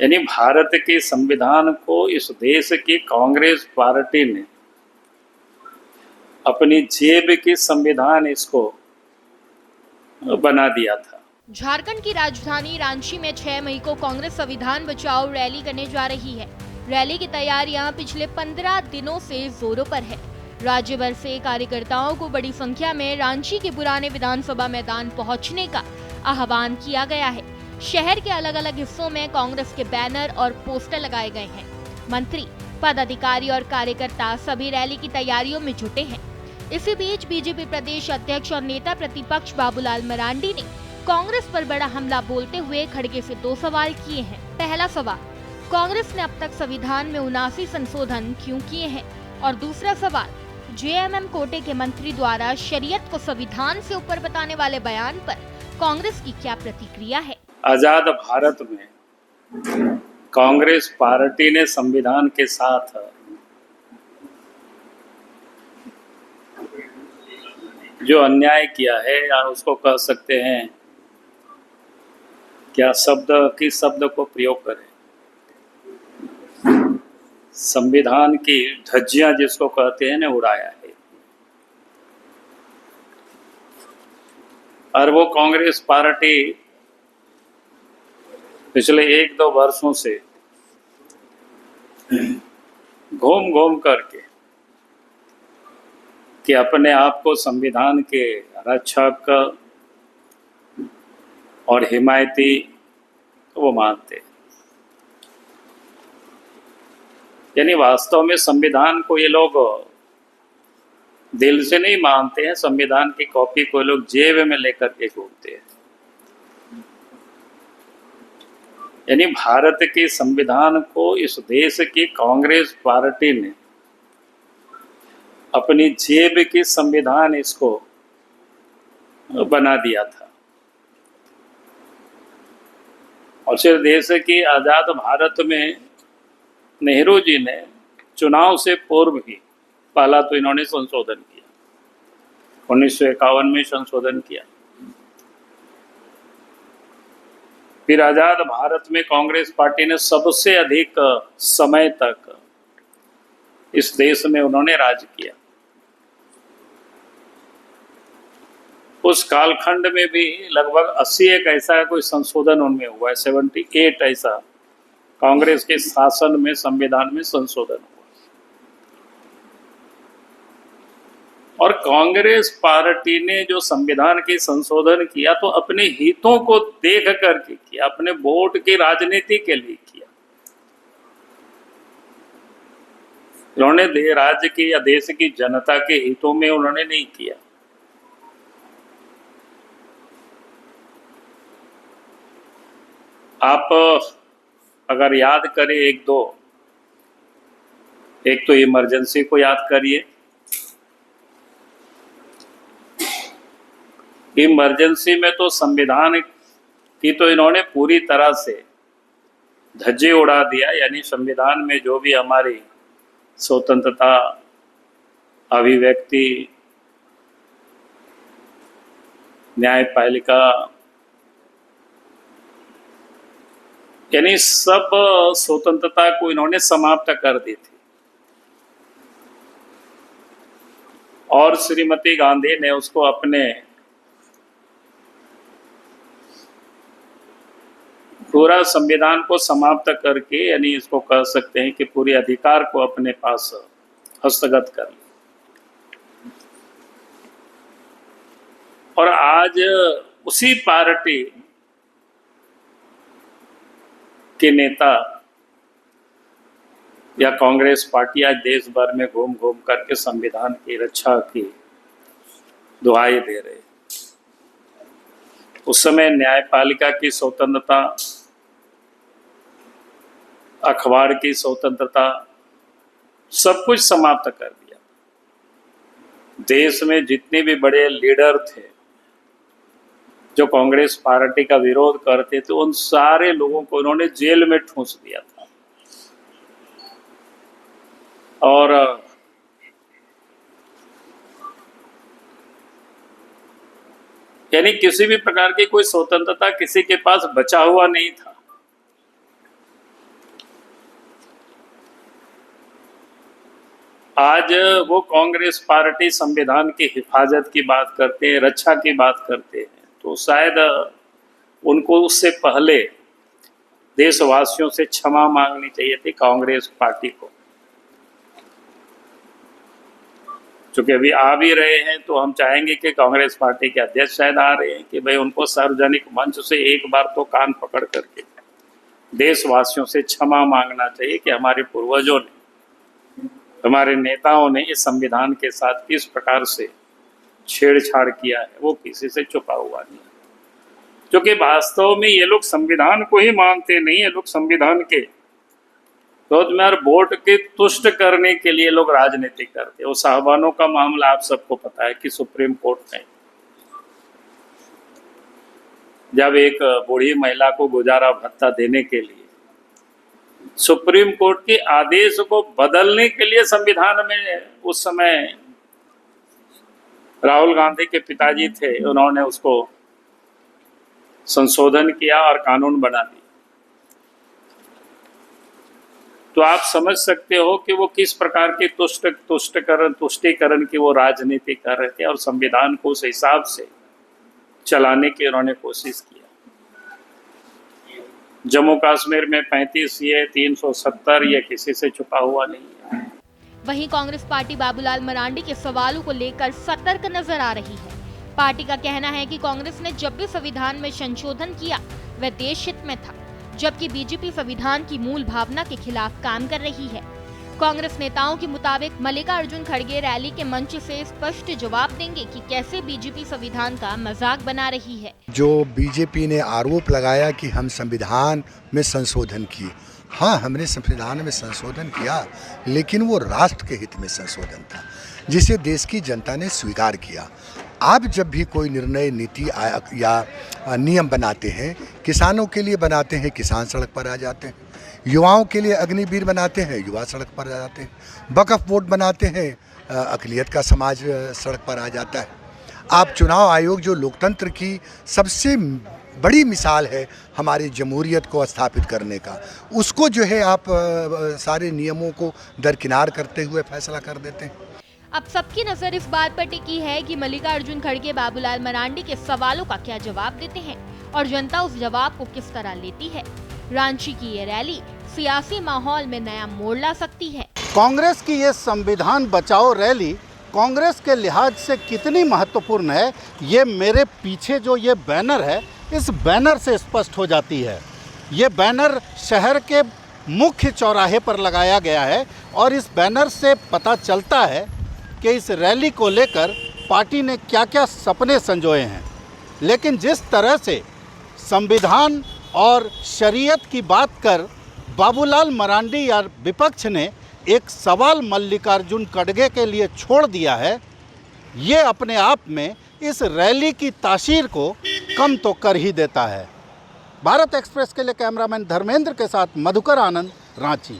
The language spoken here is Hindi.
यानी भारत के संविधान को इस देश की कांग्रेस पार्टी ने अपनी जेब की संविधान इसको बना दिया था। झारखंड की राजधानी रांची में 6 मई को कांग्रेस संविधान बचाओ रैली करने जा रही है। रैली की तैयारियां पिछले 15 दिनों से जोरों पर है। राज्य भर से कार्यकर्ताओं को बड़ी संख्या में रांची के पुराने विधानसभा मैदान पहुंचने का आह्वान किया गया है। शहर के अलग अलग हिस्सों में कांग्रेस के बैनर और पोस्टर लगाए गए हैं। मंत्री, पदाधिकारी और कार्यकर्ता सभी रैली की तैयारियों में जुटे हैं। इसी बीच बीजेपी प्रदेश अध्यक्ष और नेता प्रतिपक्ष बाबूलाल मरांडी ने कांग्रेस पर बड़ा हमला बोलते हुए खड़गे से 2 सवाल किए हैं। पहला सवाल, कांग्रेस ने अब तक संविधान में 79 संशोधन क्यों किए हैं? और दूसरा सवाल, जेएमएम कोटे के मंत्री द्वारा शरीयत को संविधान से ऊपर बताने वाले बयान पर कांग्रेस की क्या प्रतिक्रिया है? आजाद भारत में कांग्रेस पार्टी ने संविधान के साथ जो अन्याय किया है, या उसको कह सकते हैं क्या शब्द को प्रयोग करें, संविधान की धज्जियां जिसको कहते हैं ने उड़ाया है। और वो कांग्रेस पार्टी पिछले 1-2 वर्षों से घूम घूम करके कि अपने आप को संविधान के रक्षक और हिमायती वो मानते हैं। यानी वास्तव में संविधान को ये लोग दिल से नहीं मानते हैं। संविधान की कॉपी को लोग जेब में लेकर के घूमते हैं। यानी भारत के संविधान को इस देश की कांग्रेस पार्टी ने अपनी जेब की संविधान इसको बना दिया था। और सिर्फ देश की आजाद भारत में नेहरू जी ने चुनाव से पूर्व ही पहला तो इन्होंने संशोधन किया, 1951 में संशोधन किया। फिर आजाद भारत में कांग्रेस पार्टी ने सबसे अधिक समय तक इस देश में उन्होंने राज किया। उस कालखंड में भी लगभग 81 ऐसा कोई संशोधन उनमें हुआ है, 78 ऐसा कांग्रेस के शासन में संविधान में संशोधन हुआ। और कांग्रेस पार्टी ने जो संविधान के संशोधन किया तो अपने हितों को देख करके किया, अपने वोट की राजनीति के लिए किया। उन्होंने राज्य की या देश की जनता के हितों में उन्होंने नहीं किया। आप अगर याद करें एक तो इमरजेंसी को याद करिए। इमरजेंसी में तो संविधान की तो इन्होंने पूरी तरह से धज्जे उड़ा दिया। यानी संविधान में जो भी हमारी स्वतंत्रता, अभिव्यक्ति, न्यायपालिका, यानी सब स्वतंत्रता को इन्होंने समाप्त कर दी थी। और श्रीमती गांधी ने उसको अपने पूरा संविधान को समाप्त करके, यानी इसको कह सकते हैं कि पूरे अधिकार को अपने पास हस्तगत कर लिया। और आज उसी पार्टी के नेता या कांग्रेस पार्टी आज देश भर में घूम घूम करके संविधान की रक्षा की दुहाई दे रहे। उस समय न्यायपालिका की स्वतंत्रता, अखबार की स्वतंत्रता, सब कुछ समाप्त कर दिया। देश में जितने भी बड़े लीडर थे जो कांग्रेस पार्टी का विरोध करते थे, उन सारे लोगों को उन्होंने जेल में ठूंस दिया था। और यानी किसी भी प्रकार की कोई स्वतंत्रता किसी के पास बचा हुआ नहीं था। आज वो कांग्रेस पार्टी संविधान की हिफाजत की बात करते हैं, रक्षा की बात करते हैं, तो शायद उनको उससे पहले देशवासियों से क्षमा मांगनी चाहिए थी कांग्रेस पार्टी को। चूंकि अभी आ भी रहे हैं तो हम चाहेंगे कि कांग्रेस पार्टी के अध्यक्ष शायद आ रहे हैं कि भाई उनको सार्वजनिक मंच से एक बार तो कान पकड़ करके देशवासियों से क्षमा मांगना चाहिए कि हमारे पूर्वजों ने, हमारे नेताओं ने इस संविधान के साथ किस प्रकार से छेड़छाड़ किया है, वो किसी से छुपा हुआ नहीं है। क्योंकि वास्तव में ये लोग संविधान को ही मानते नहीं है, लोग संविधान के वोट के तुष्ट करने के लिए लोग राजनीति करते हैं। वो साहबानों का मामला आप सबको पता है कि सुप्रीम कोर्ट में जब एक बूढ़ी महिला को गुजारा भत्ता देने के लिए सुप्रीम कोर्ट के आदेश को बदलने के लिए संविधान में उस समय राहुल गांधी के पिताजी थे, उन्होंने उसको संशोधन किया और कानून बना दिया। तो आप समझ सकते हो कि वो किस प्रकार की तुष्टीकरण की वो राजनीति कर रहे थे और संविधान को उस हिसाब से चलाने की उन्होंने कोशिश किया। जम्मू कश्मीर में 35 ये 370 ये किसी से छुपा हुआ नहीं है। वहीं कांग्रेस पार्टी बाबूलाल मरांडी के सवालों को लेकर सतर्क नजर आ रही है। पार्टी का कहना है कि कांग्रेस ने जब भी संविधान में संशोधन किया वह देश हित में था, जबकि बीजेपी संविधान की मूल भावना के खिलाफ काम कर रही है। कांग्रेस नेताओं के मुताबिक मल्लिकार्जुन खड़गे रैली के मंच से स्पष्ट जवाब देंगे कि कैसे बीजेपी संविधान का मजाक बना रही है। जो बीजेपी ने आरोप लगाया कि हम संविधान में संशोधन किए, हाँ हमने संविधान में संशोधन किया, लेकिन वो राष्ट्र के हित में संशोधन था जिसे देश की जनता ने स्वीकार किया। आप जब भी कोई निर्णय, नीति या नियम बनाते हैं, किसानों के लिए बनाते हैं, किसान सड़क पर आ जाते हैं, युवाओं के लिए अग्निवीर बनाते हैं, युवा सड़क पर आ जाते हैं, वक्फ बोर्ड बनाते हैं, अक़लियत का समाज सड़क पर आ जाता है। आप चुनाव आयोग जो लोकतंत्र की सबसे बड़ी मिसाल है हमारी जमहूरियत को स्थापित करने का, उसको जो है आप सारे नियमों को दरकिनार करते हुए फैसला कर देते हैं। अब सबकी नजर इस बात पर टिकी है कि मल्लिकार्जुन खड़गे बाबूलाल मरांडी के सवालों का क्या जवाब देते हैं और जनता उस जवाब को किस तरह लेती है। रांची की ये रैली सियासी माहौल में नया मोड़ ला सकती है। कांग्रेस की ये संविधान बचाओ रैली कांग्रेस के लिहाज से कितनी महत्वपूर्ण है, ये मेरे पीछे जो ये बैनर है, इस बैनर से स्पष्ट हो जाती है। ये बैनर शहर के मुख्य चौराहे पर लगाया गया है और इस बैनर से पता चलता है कि इस रैली को लेकर पार्टी ने क्या क्या सपने संजोए हैं। लेकिन जिस तरह से संविधान और शरीयत की बात कर बाबूलाल मरांडी या विपक्ष ने एक सवाल मल्लिकार्जुन खड़गे के लिए छोड़ दिया है, ये अपने आप में इस रैली की तासीर को कम तो कर ही देता है। भारत एक्सप्रेस के लिए कैमरामैन धर्मेंद्र के साथ मधुकर आनंद, रांची।